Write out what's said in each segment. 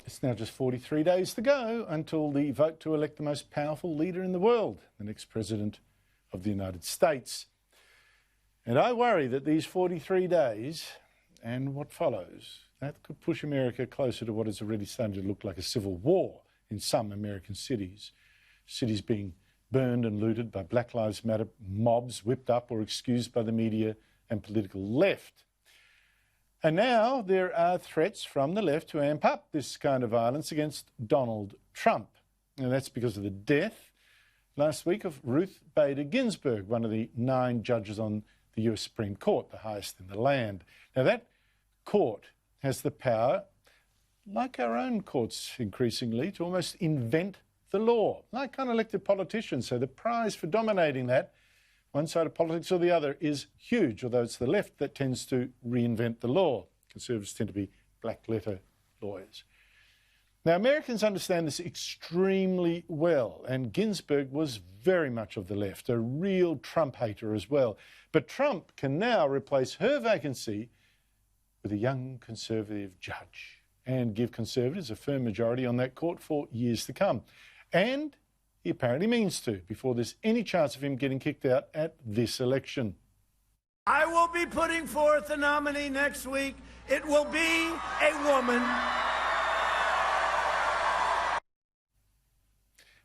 It's now just 43 days to go until the vote to elect the most powerful leader in the world, the next president of the United States. And I worry that these 43 days and what follows, that could push America closer to what is already starting to look like a civil war in some American cities. Cities being burned and looted by Black Lives Matter mobs, whipped up or excused by the media and political left. And now there are threats from the left to amp up this kind of violence against Donald Trump. And that's because of the death last week of Ruth Bader Ginsburg, one of the 9 judges on the US Supreme Court, the highest in the land. Now that court has the power, like our own courts increasingly, to almost invent the law, like unelected politicians. So the prize for dominating that, one side of politics or the other, is huge, although it's the left that tends to reinvent the law. Conservatives tend to be black-letter lawyers. Now, Americans understand this extremely well, and Ginsburg was very much of the left, a real Trump hater as well. But Trump can now replace her vacancy with a young conservative judge and give conservatives a firm majority on that court for years to come. And he apparently means to, before there's any chance of him getting kicked out at this election. I will be putting forth a nominee next week. It will be a woman.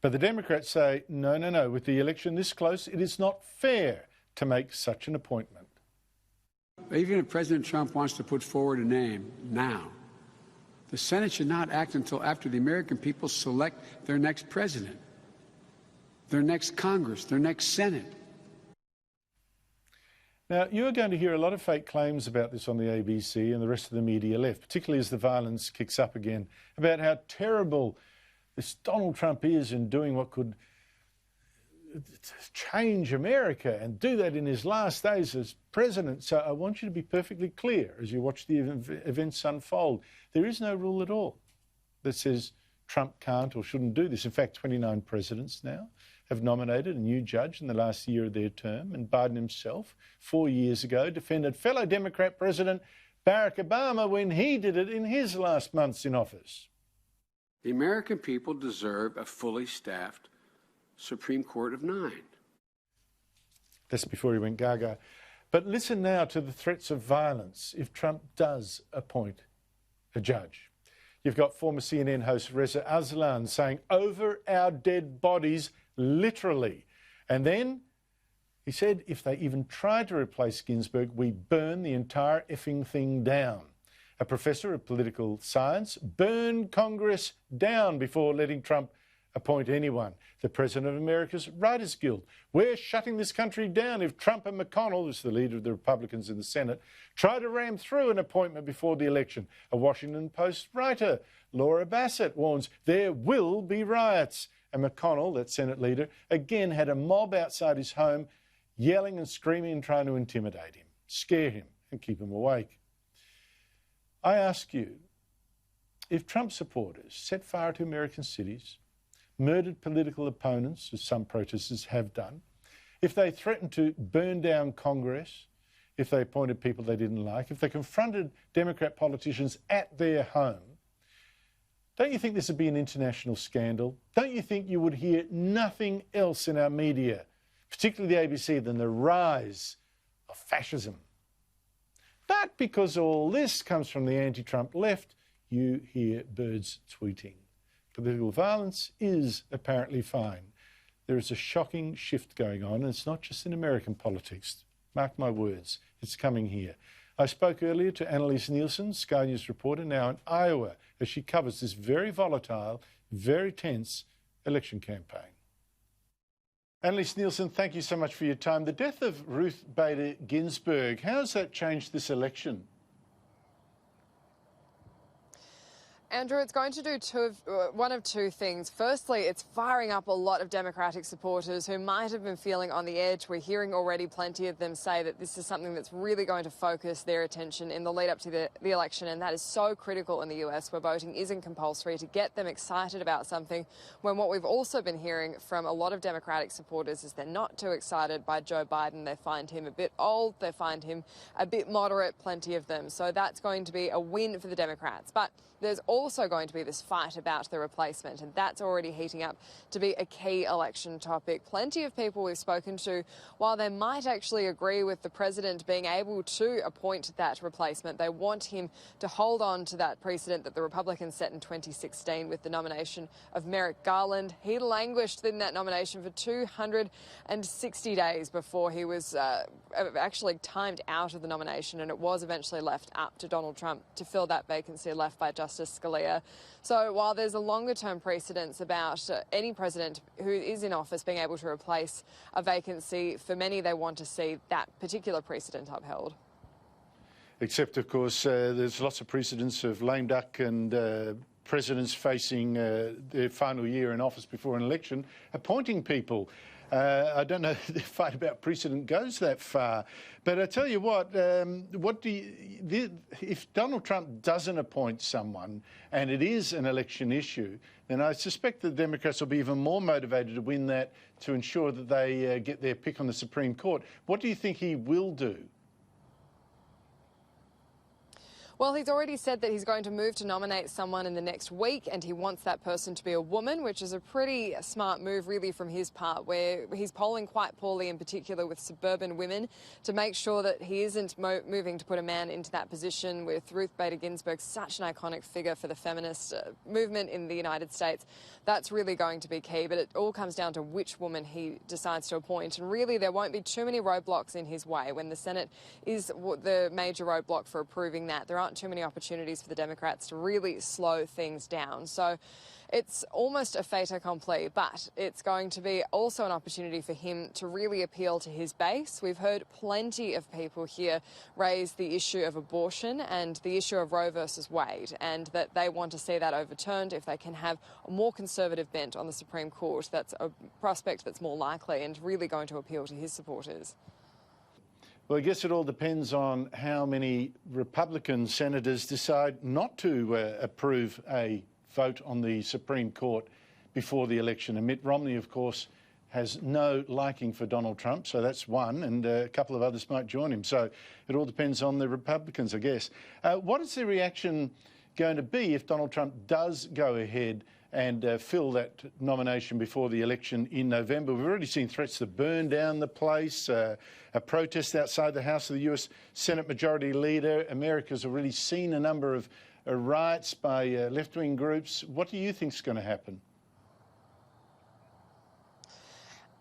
But the Democrats say, no, no, no, with the election this close, it is not fair to make such an appointment. Even if President Trump wants to put forward a name now, the Senate should not act until after the American people select their next president, their next Congress, their next Senate. Now, you're going to hear a lot of fake claims about this on the ABC and the rest of the media left, particularly as the violence kicks up again, about how terrible this Donald Trump is in doing what could change America and do that in his last days as president. So I want you to be perfectly clear as you watch the events unfold. There is no rule at all that says Trump can't or shouldn't do this. In fact, 29 presidents now have nominated a new judge in the last year of their term, and Biden himself, 4 years ago, defended fellow Democrat President Barack Obama when he did it in his last months in office. The American people deserve a fully staffed Supreme Court of 9. That's before he went gaga. But listen now to the threats of violence if Trump does appoint a judge. You've got former CNN host Reza Aslan saying, "Over our dead bodies," literally. And then he said, if they even try to replace Ginsburg, we burn the entire effing thing down. A professor of political science burned Congress down before letting Trump appoint anyone. The president of America's Writers Guild. We're shutting this country down if Trump and McConnell, who's the leader of the Republicans in the Senate, try to ram through an appointment before the election. A Washington Post writer, Laura Bassett, warns there will be riots. And McConnell, that Senate leader, again had a mob outside his home yelling and screaming and trying to intimidate him, scare him and keep him awake. I ask you, if Trump supporters set fire to American cities, murdered political opponents, as some protesters have done, if they threatened to burn down Congress, if they appointed people they didn't like, if they confronted Democrat politicians at their home, don't you think this would be an international scandal? Don't you think you would hear nothing else in our media, particularly the ABC, than the rise of fascism? But because all this comes from the anti-Trump left, you hear birds tweeting. Political violence is apparently fine. There is a shocking shift going on, and it's not just in American politics. Mark my words, it's coming here. I spoke earlier to Annalise Nielsen, Sky News reporter, now in Iowa, as she covers this very volatile, very tense election campaign. Annalise Nielsen, thank you so much for your time. The death of Ruth Bader Ginsburg, how has that changed this election? Andrew, it's going to do one of two things. Firstly, it's firing up a lot of Democratic supporters who might have been feeling on the edge. We're hearing already plenty of them say that this is something that's really going to focus their attention in the lead up to the election, and that is so critical in the US where voting isn't compulsory, to get them excited about something, when what we've also been hearing from a lot of Democratic supporters is they're not too excited by Joe Biden. They find him a bit old, they find him a bit moderate, plenty of them. So that's going to be a win for the Democrats. But there's also also going to be this fight about the replacement, and that's already heating up to be a key election topic. Plenty of people we've spoken to, while they might actually agree with the president being able to appoint that replacement, they want him to hold on to that precedent that the Republicans set in 2016 with the nomination of Merrick Garland. He languished in that nomination for 260 days before he was actually timed out of the nomination, and it was eventually left up to Donald Trump to fill that vacancy left by Justice Scalia. So while there's a longer-term precedence about any president who is in office being able to replace a vacancy, for many they want to see that particular precedent upheld. Except, of course, there's lots of precedents of lame duck and presidents facing their final year in office before an election, appointing people. I don't know if the fight about precedent goes that far, but I tell you what if Donald Trump doesn't appoint someone and it is an election issue, then I suspect the Democrats will be even more motivated to win that to ensure that they get their pick on the Supreme Court. What do you think he will do? Well, he's already said that he's going to move to nominate someone in the next week, and he wants that person to be a woman, which is a pretty smart move, really, from his part, where he's polling quite poorly, in particular with suburban women, to make sure that he isn't moving to put a man into that position with Ruth Bader Ginsburg, such an iconic figure for the feminist movement in the United States. That's really going to be key, but it all comes down to which woman he decides to appoint, and really there won't be too many roadblocks in his way. When the Senate is the major roadblock for approving that, there aren't too many opportunities for the Democrats to really slow things down. So it's almost a fait accompli, but it's going to be also an opportunity for him to really appeal to his base. We've heard plenty of people here raise the issue of abortion and the issue of Roe versus Wade, and that they want to see that overturned if they can have a more conservative bent on the Supreme Court. That's a prospect that's more likely and really going to appeal to his supporters. Well, I guess it all depends on how many Republican senators decide not to approve a vote on the Supreme Court before the election. And Mitt Romney, of course, has no liking for Donald Trump, so that's one, and a couple of others might join him. So it all depends on the Republicans, I guess. What is the reaction going to be if Donald Trump does go ahead and fill that nomination before the election in November? We've already seen threats to burn down the place, a protest outside the House of the US Senate Majority Leader. America's already seen a number of riots by left-wing groups. What do you think is going to happen?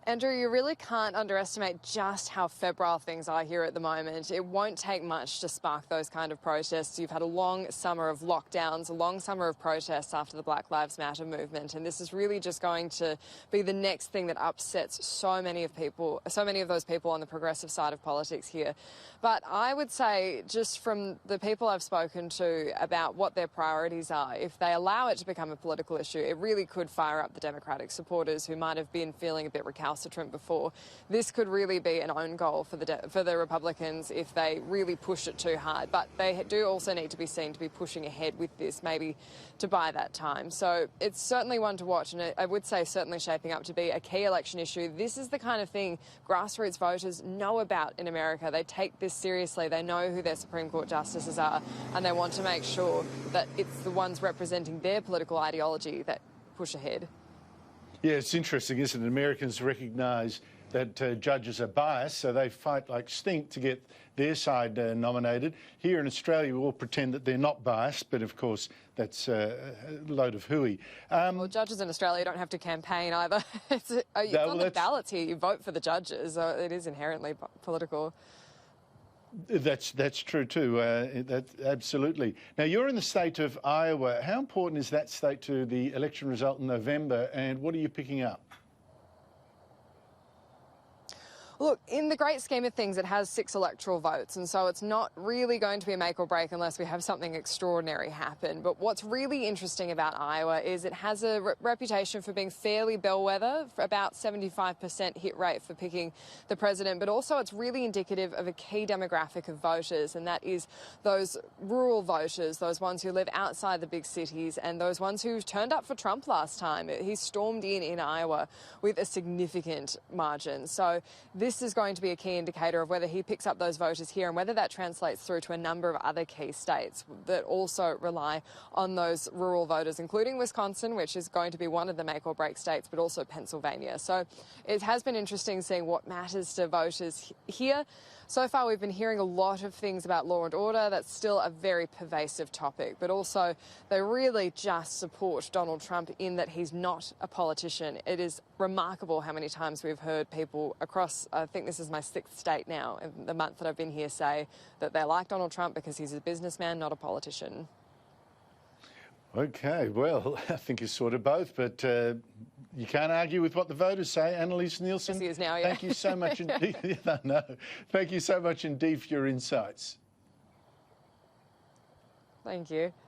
Andrew, you really can't underestimate just how febrile things are here at the moment. It won't take much to spark those kind of protests. You've had a long summer of lockdowns, a long summer of protests after the Black Lives Matter movement, and this is really just going to be the next thing that upsets so many of those people on the progressive side of politics here. But I would say, just from the people I've spoken to about what their priorities are, if they allow it to become a political issue, it really could fire up the Democratic supporters who might have been feeling a bit recalcitrant before. This could really be an own goal for the Republicans if they really push it too hard. But they do also need to be seen to be pushing ahead with this, maybe to buy that time. So it's certainly one to watch, and I would say certainly shaping up to be a key election issue. This is the kind of thing grassroots voters know about in America. They take this seriously. They know who their Supreme Court justices are, and they want to make sure that it's the ones representing their political ideology that push ahead. Yeah, it's interesting, isn't it? Americans recognise that judges are biased, so they fight like stink to get their side nominated. Here in Australia, we all pretend that they're not biased, but of course, that's a load of hooey. Well, judges in Australia don't have to campaign either. It's on the ballots here. You vote for the judges. It is inherently political. That's true too. Absolutely. Now, you're in the state of Iowa. How important is that state to the election result in November, and what are you picking up? Look, in the great scheme of things, it has 6 electoral votes, and so it's not really going to be a make or break unless we have something extraordinary happen. But what's really interesting about Iowa is it has a reputation for being fairly bellwether, for about 75% hit rate for picking the president, but also it's really indicative of a key demographic of voters, and that is those rural voters, those ones who live outside the big cities, and those ones who turned up for Trump last time. He stormed in Iowa with a significant margin. So this is going to be a key indicator of whether he picks up those voters here and whether that translates through to a number of other key states that also rely on those rural voters, including Wisconsin, which is going to be one of the make or break states, but also Pennsylvania. So it has been interesting seeing what matters to voters here. So far, we've been hearing a lot of things about law and order. That's still a very pervasive topic, but also they really just support Donald Trump in that he's not a politician. It is remarkable how many times we've heard people across, I think this is my 6th state now, in the month that I've been here, say that they like Donald Trump because he's a businessman, not a politician. Okay, well, I think it's sort of both, but you can't argue with what the voters say. Annalise Nielsen, Yes, he is now, yeah. Thank you so much indeed. Yeah, no. Thank you so much indeed for your insights. Thank you.